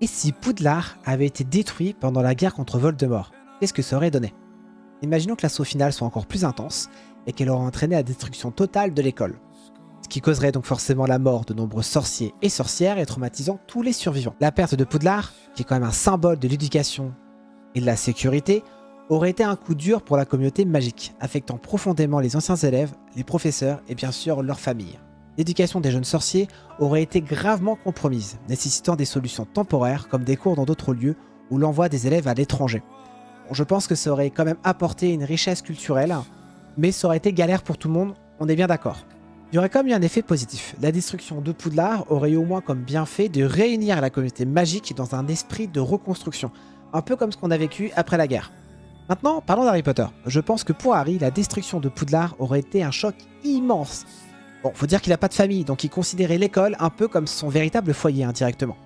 Et si Poudlard avait été détruit pendant la guerre contre Voldemort, qu'est-ce que ça aurait donné? Imaginons que l'assaut final soit encore plus intense et qu'elle aurait entraîné la destruction totale de l'école. Ce qui causerait donc forcément la mort de nombreux sorciers et sorcières et traumatisant tous les survivants. La perte de Poudlard, qui est quand même un symbole de l'éducation et de la sécurité, aurait été un coup dur pour la communauté magique, affectant profondément les anciens élèves, les professeurs et bien sûr leurs familles. L'éducation des jeunes sorciers aurait été gravement compromise, nécessitant des solutions temporaires comme des cours dans d'autres lieux ou l'envoi des élèves à l'étranger. Bon, je pense que ça aurait quand même apporté une richesse culturelle, mais ça aurait été galère pour tout le monde, on est bien d'accord. Il y aurait quand même eu un effet positif. La destruction de Poudlard aurait eu au moins comme bienfait de réunir la communauté magique dans un esprit de reconstruction, un peu comme ce qu'on a vécu après la guerre. Maintenant, parlons d'Harry Potter. Je pense que pour Harry, la destruction de Poudlard aurait été un choc immense. Bon, faut dire qu'il n'a pas de famille, donc il considérait l'école un peu comme son véritable foyer indirectement.